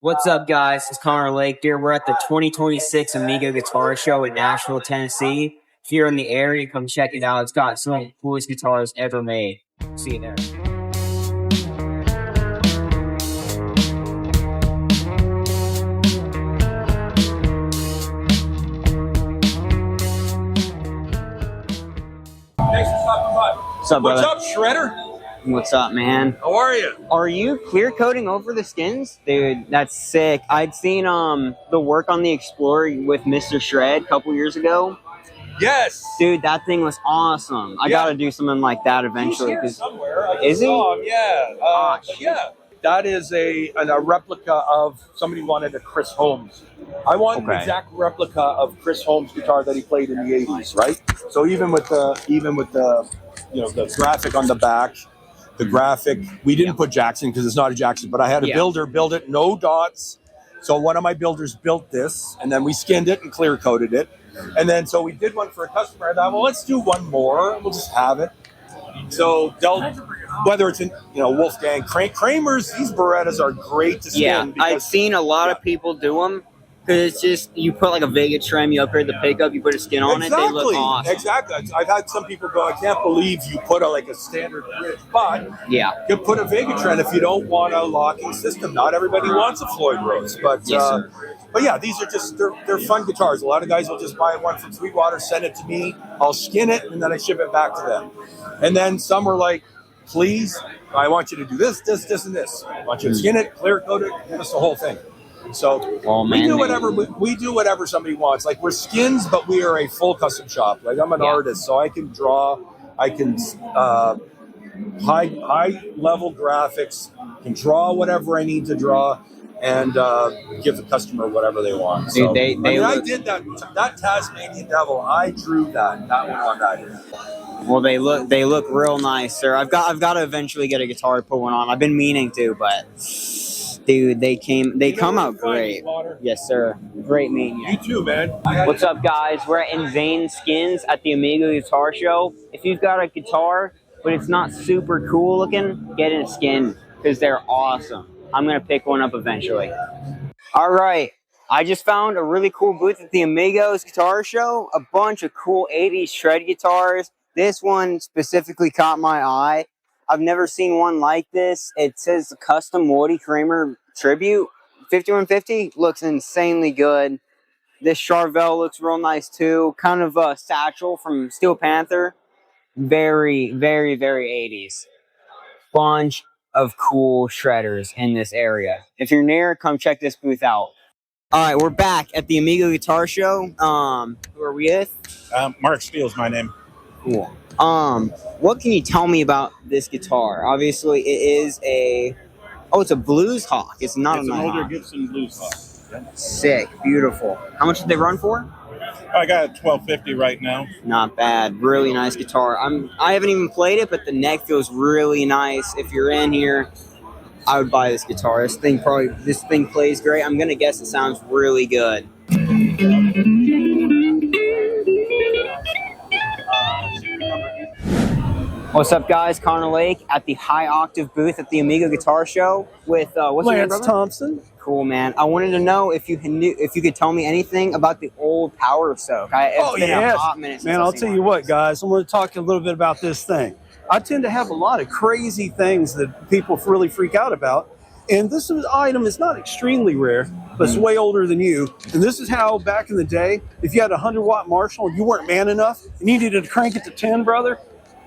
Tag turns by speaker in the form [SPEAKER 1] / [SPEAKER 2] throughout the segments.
[SPEAKER 1] What's up, guys? It's Connor Lake here. We're at the 2026 Amigo Guitar Show in Nashville, Tennessee. If you're in the area, come check it out. It's got some of the coolest guitars ever made. See you there.
[SPEAKER 2] Thanks for stopping by.
[SPEAKER 1] What's up, brother?
[SPEAKER 2] What's up, Shredder?
[SPEAKER 1] What's up, man?
[SPEAKER 2] How are you?
[SPEAKER 1] Are you clear coating over the skins? Dude, that's sick. I'd seen the work on the Explorer with Mr. Shred a couple years ago.
[SPEAKER 2] Yes.
[SPEAKER 1] Dude, that thing was awesome. I gotta do something like that eventually.
[SPEAKER 2] He's here somewhere.
[SPEAKER 1] Is he?
[SPEAKER 2] Yeah. Yeah. That is a replica of somebody wanted a Chris Holmes. I want an exact replica of Chris Holmes' guitar that he played in the 80s, right? So even with the the graphic on the back, the graphic, we didn't put Jackson because it's not a Jackson, but I had a builder build it, no dots. So one of my builders built this, and then we skinned it and clear coated it. And then so we did one for a customer. I thought, well, let's do one more. We'll just have it. So whether it's in Wolfgang, Kramer's, these Berettas are great to skin.
[SPEAKER 1] Yeah, I've seen a lot of people do them. Because it's just, you put like a Vega trim, you upgrade the pickup, you put a skin on it, they look awesome.
[SPEAKER 2] Exactly. I've had some people go, I can't believe you put a standard bridge, but you put a Vega trim if you don't want a locking system. Not everybody wants a Floyd Rose, but yeah, these are just, they're fun guitars. A lot of guys will just buy one from Sweetwater, send it to me, I'll skin it, and then I ship it back to them. And then some are like, please, I want you to do this, and this. I want you to skin it, clear coat it, give us the whole thing. So we do whatever somebody wants. Like, we're skins, but we are a full custom shop. Like, I'm an artist, so I can draw. I can high level graphics. Can draw whatever I need to draw, and give the customer whatever they want. So,
[SPEAKER 1] Dude,
[SPEAKER 2] I did that Tasmanian Devil. I drew that one on that.
[SPEAKER 1] Well, they look real nice, sir. I've got to eventually get a guitar to put one on. I've been meaning to, but. Dude, they come out great. Yes, sir. Great meeting you.
[SPEAKER 2] You too, man.
[SPEAKER 1] What's up, guys? We're at Insane Skins at the Amigo Guitar Show. If you've got a guitar, but it's not super cool looking, get it skinned because they're awesome. I'm going to pick one up eventually. All right. I just found a really cool booth at the Amigos Guitar Show. A bunch of cool 80s shred guitars. This one specifically caught my eye. I've never seen one like this. It says the custom Woody Kramer tribute. 5150 looks insanely good. This Charvel looks real nice too. Kind of a satchel from Steel Panther. Very, very, very 80s. Bunch of cool shredders in this area. If you're near, come check this booth out. All right, we're back at the Amigo Guitar Show. Who are we with?
[SPEAKER 3] Mark Steele's my name.
[SPEAKER 1] Cool. What can you tell me about this guitar? Obviously, it is it's a Blues Hawk. It's not
[SPEAKER 3] an older Gibson Blues Hawk. Yeah.
[SPEAKER 1] Sick, beautiful. How much did they run for?
[SPEAKER 3] I got a $12.50 right now. Not
[SPEAKER 1] bad. Really nice guitar. I haven't even played it, but the neck feels really nice. If you're in here, I would buy this guitar. This thing plays great. I'm gonna guess it sounds really good. What's up, guys? Connor Lake at the High Octave booth at the Amigo Guitar Show with what's your name, brother?
[SPEAKER 4] Lance Thompson.
[SPEAKER 1] Cool, man. I wanted to know if you could tell me anything about the old Power Soak. It's been a hot minute since
[SPEAKER 4] man. I'll tell you what, guys. I'm going to talk a little bit about this thing. I tend to have a lot of crazy things that people really freak out about, and this item is not extremely rare, but it's way older than you. And this is how back in the day, if you had a 100-watt Marshall and you weren't man enough and you needed to crank it to 10, brother,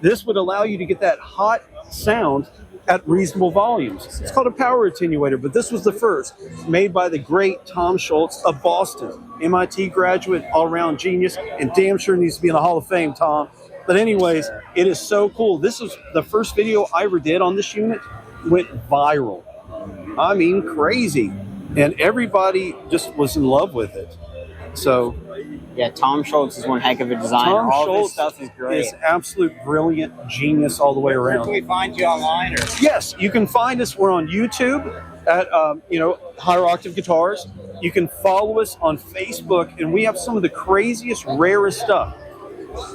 [SPEAKER 4] this would allow you to get that hot sound at reasonable volumes. It's called a power attenuator, but this was the first, made by the great Tom Schultz of Boston, MIT graduate, all-around genius, and damn sure needs to be in the Hall of Fame, Tom. But anyways, it is so cool. This was the first video I ever did on this unit, went viral. I mean, crazy. And everybody just was in love with it. So,
[SPEAKER 1] yeah, Tom Schultz is one heck of a designer.
[SPEAKER 4] Tom
[SPEAKER 1] all
[SPEAKER 4] Schultz
[SPEAKER 1] this stuff is great.
[SPEAKER 4] Is absolute brilliant genius all the way around.
[SPEAKER 1] Where can we find you online? Or?
[SPEAKER 4] Yes, you can find us. We're on YouTube at Higher Octave Guitars. You can follow us on Facebook, and we have some of the craziest, rarest stuff.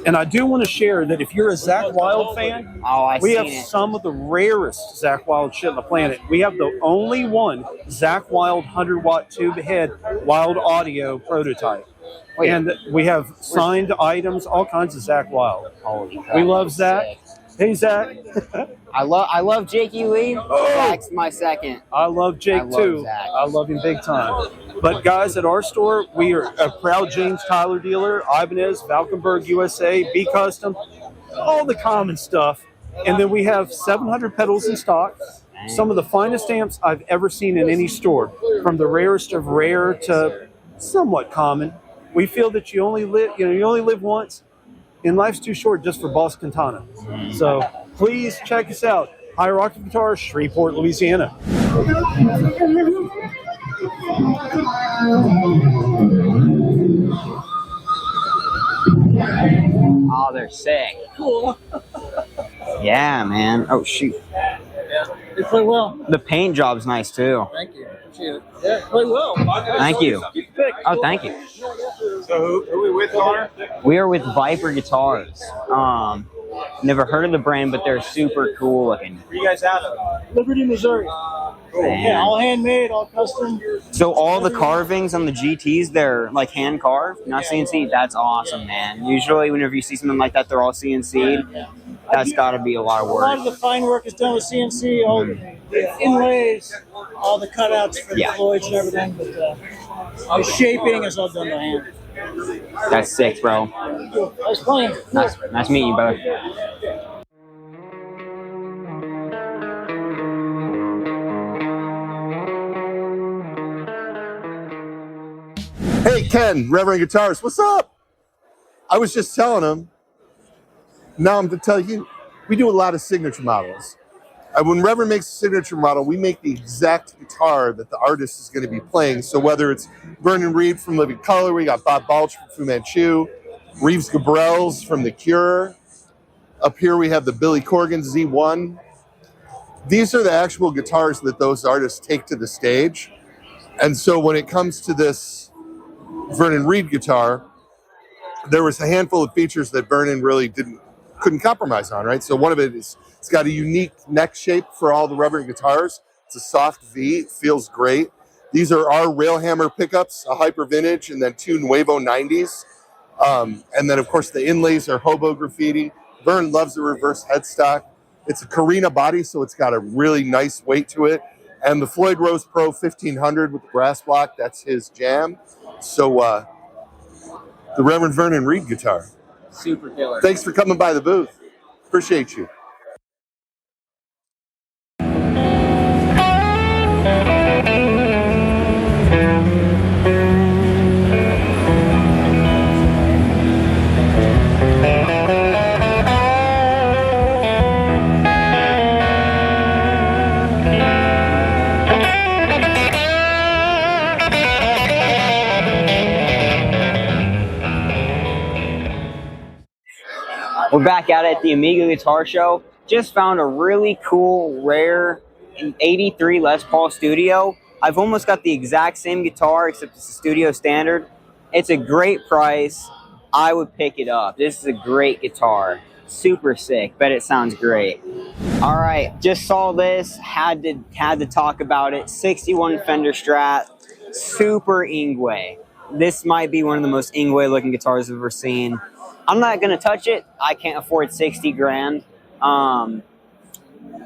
[SPEAKER 4] And I do want to share that if you're a Zach Wild fan, we have some of the rarest Zach Wild shit on the planet. We have the only one Zach Wild 100-watt tube head Wild Audio prototype. And we have signed items, all kinds of Zach Wild.
[SPEAKER 1] Holy crap.
[SPEAKER 4] We love Zach. Hey, Zach.
[SPEAKER 1] I love Jakey Lee. Zach's my second.
[SPEAKER 4] I love Jake too.
[SPEAKER 1] Zach.
[SPEAKER 4] I love him big time. But guys, at our store, we are a proud James Tyler dealer, Ibanez, Valkenburg, USA, B Custom, all the common stuff. And then we have 700 pedals in stock. Some of the finest amps I've ever seen in any store, from the rarest of rare to somewhat common. We feel that you only live once, and life's too short just for Boss Cantana. So please check us out. Higher Octave Guitars, Shreveport, Louisiana.
[SPEAKER 1] Oh, they're sick. Cool. Yeah, man. Oh, shoot.
[SPEAKER 5] Yeah, they play well.
[SPEAKER 1] The paint job's nice, too.
[SPEAKER 5] Thank you. Appreciate it. Yeah, play well.
[SPEAKER 1] Thank you. Oh, thank you.
[SPEAKER 3] So who are we with, Connor?
[SPEAKER 1] We are with Viper Guitars. Never heard of the brand, but they're super cool looking.
[SPEAKER 3] Where you guys out of?
[SPEAKER 5] Liberty, Missouri. Yeah, all handmade, all custom.
[SPEAKER 1] So all the carvings on the GTs, they're like hand carved, not CNC. That's awesome, man. Usually whenever you see something like that, they're all CNC'd. That's got to be a lot of
[SPEAKER 5] A lot
[SPEAKER 1] work.
[SPEAKER 5] of the fine work is done with CNC, all the inlays, all the cutouts for the Floyds and everything. But the shaping is all done by hand.
[SPEAKER 1] That's sick, bro.
[SPEAKER 5] Nice playing.
[SPEAKER 1] Nice meeting you, brother.
[SPEAKER 6] Hey, Ken, Reverend Guitarist, what's up? I was just telling him, now I'm to tell you, we do a lot of signature models. And when Reverend makes a signature model, we make the exact guitar that the artist is going to be playing. So whether it's Vernon Reid from Living Colour, we got Bob Balch from Fu Manchu, Reeves Gabrels from The Cure. Up here we have the Billy Corgan Z1. These are the actual guitars that those artists take to the stage. And so when it comes to this Vernon Reid guitar, there was a handful of features that Vernon really couldn't compromise on, right? So one of it is it's got a unique neck shape for all the Reverend guitars. It's a soft V, it feels great. These are our Railhammer pickups, a Hyper Vintage, and then two Nuevo 90s. And then of course the inlays are Hobo Graffiti. Vern loves the reverse headstock. It's a Carina body, so it's got a really nice weight to it. And the Floyd Rose Pro 1500 with the brass block, that's his jam. So the Reverend Vernon Reid guitar.
[SPEAKER 1] Super killer.
[SPEAKER 6] Thanks for coming by the booth. Appreciate you.
[SPEAKER 1] We're back out at the Amigo Guitar Show. Just found a really cool, rare 83 Les Paul Studio. I've almost got the exact same guitar, except it's a studio standard. It's a great price. I would pick it up. This is a great guitar. Super sick. Bet it sounds great. All right, just saw this. Had to talk about it. 61 Fender Strat. Super Ingwe. This might be one of the most Ingwe looking guitars I've ever seen. I'm not gonna touch it. I can't afford 60 grand. But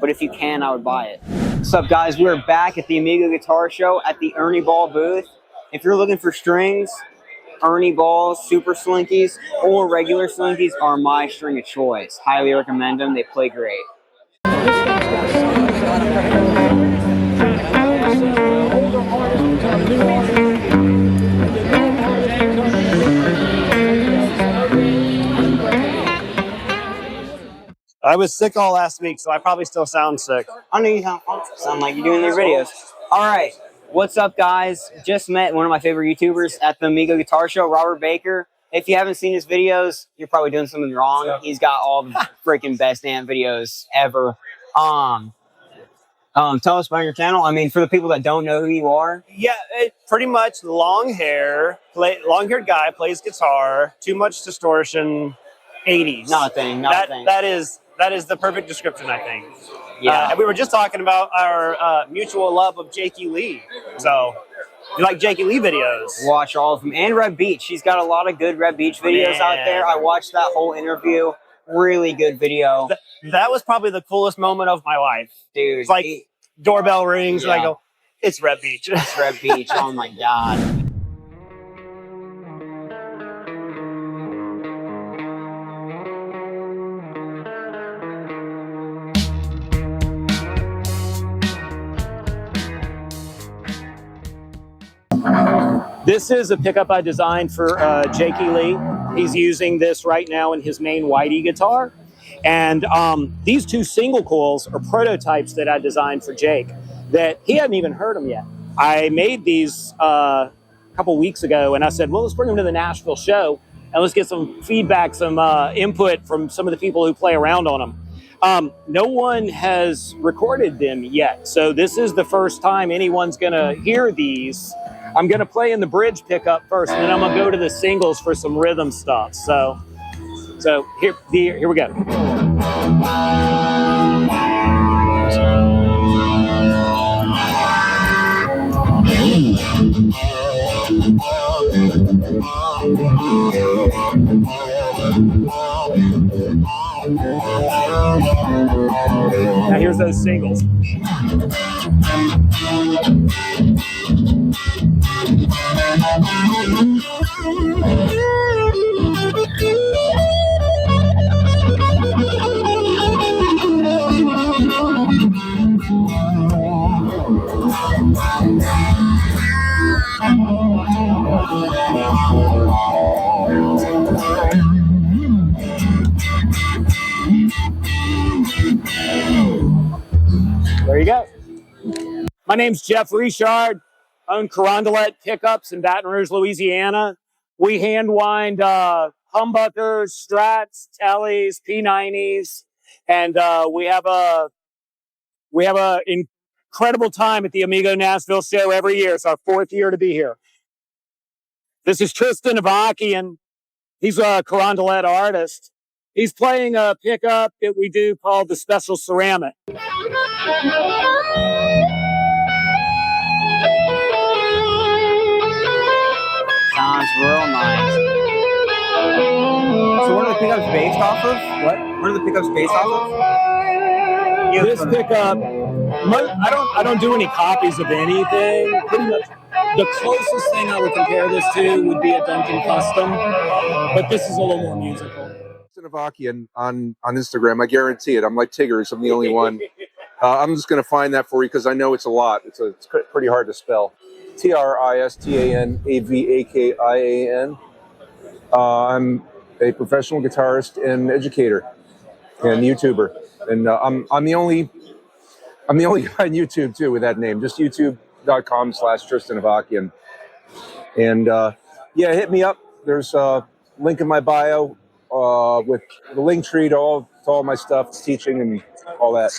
[SPEAKER 1] if you can, I would buy it. What's up, guys? We're back at the Amigo Guitar Show at the Ernie Ball booth. If you're looking for strings, Ernie Balls, Super Slinkies, or regular Slinkies are my string of choice. Highly recommend them. They play great.
[SPEAKER 7] I was sick all last week, so I probably still sound sick.
[SPEAKER 1] I know you sound like you're doing their videos. All right, what's up, guys? Just met one of my favorite YouTubers at the Amigo Guitar Show, Robert Baker. If you haven't seen his videos, you're probably doing something wrong. He's got all the freaking best amp videos ever. Tell us about your channel. I mean, for the people that don't know who you are.
[SPEAKER 7] Yeah, pretty much long hair, long-haired guy, plays guitar, too much distortion, 80s.
[SPEAKER 1] Not a thing. Not a thing.
[SPEAKER 7] That is the perfect description, I think.
[SPEAKER 1] Yeah.
[SPEAKER 7] And we were just talking about our mutual love of Jakey Lee. So, you like Jakey Lee videos?
[SPEAKER 1] Watch all of them. And Red Beach. She's got a lot of good Red Beach videos out there. I watched that whole interview. Really good video.
[SPEAKER 7] That was probably the coolest moment of my life.
[SPEAKER 1] Dude.
[SPEAKER 7] It's like doorbell rings and I go, it's Red Beach.
[SPEAKER 1] It's Red Beach. Oh my God.
[SPEAKER 7] This is a pickup I designed for Jakey Lee. He's using this right now in his main Whitey guitar. And these two single coils are prototypes that I designed for Jake that he hadn't even heard them yet. I made these a couple weeks ago and I said, well, let's bring them to the Nashville show and let's get some feedback, some input from some of the people who play around on them. No one has recorded them yet. So this is the first time anyone's gonna hear these. I'm gonna play in the bridge pickup first, and then I'm gonna go to the singles for some rhythm stuff. So here we go. Now here's those singles. There you go. My name's Jeff Richard. I own Carondelet Pickups in Baton Rouge, Louisiana. We hand wind humbuckers, Strats, Tellys, P90s, and we have a incredible time at the Amigo Nashville show every year. It's our 4th year to be here. This is Tristan Avakian. He's a Carondelet artist. He's playing a pickup that we do called the Special Ceramic.
[SPEAKER 1] Sounds real nice. So what are the pickups based off of? What are the pickups based off of?
[SPEAKER 7] This pickup, I don't do any copies of anything. Pretty much the closest thing I would compare this to would be a Duncan Custom, but this is a little more musical.
[SPEAKER 2] Avakian on Instagram. I guarantee it. I'm like Tiggers. I'm the only one. I'm just going to find that for you because I know it's a lot. It's pretty hard to spell. Tristan Avakian. I'm a professional guitarist and educator and YouTuber, and I'm the only guy on YouTube too with that name. Just youtube.com/Tristan Avakian. And yeah, hit me up. There's a link in my bio with the link tree to all my stuff, teaching and all that.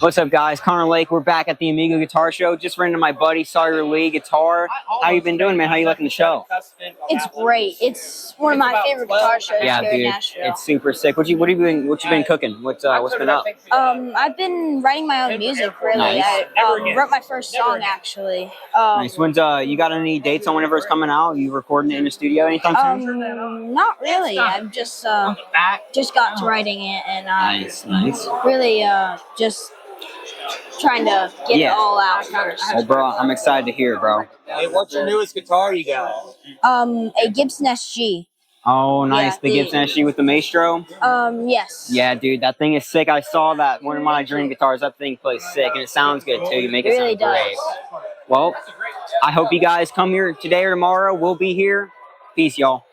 [SPEAKER 1] What's up, guys? Connor Lake. We're back at the Amigo Guitar Show. Just ran into my buddy Sawyer Lee Guitar. How you been doing, man? How you liking the show?
[SPEAKER 8] It's great. It's one of my favorite guitar shows
[SPEAKER 1] Yeah,
[SPEAKER 8] here
[SPEAKER 1] dude,
[SPEAKER 8] in Nashville.
[SPEAKER 1] it's super sick. What you been cooking? What's been up?
[SPEAKER 8] I've been writing my own music. Really,
[SPEAKER 1] Nice.
[SPEAKER 8] I wrote my first song actually.
[SPEAKER 1] Nice. When's you got any dates on whenever it's coming out? You recording it in the studio anytime soon?
[SPEAKER 8] Not really. I've just got to writing it, and
[SPEAKER 1] Nice.
[SPEAKER 8] really just trying to get it all out.
[SPEAKER 1] Well, bro, I'm excited to hear, bro.
[SPEAKER 3] Hey, what's your newest guitar you got?
[SPEAKER 8] A Gibson SG.
[SPEAKER 1] Oh, nice.
[SPEAKER 8] Yeah,
[SPEAKER 1] the Gibson SG with the Maestro?
[SPEAKER 8] Yes.
[SPEAKER 1] Yeah, dude, that thing is sick. I saw that. One of my dream guitars, that thing plays sick, and it sounds good, too. You make it
[SPEAKER 8] really
[SPEAKER 1] sound great. Well, I hope you guys come here today or tomorrow. We'll be here. Peace, y'all.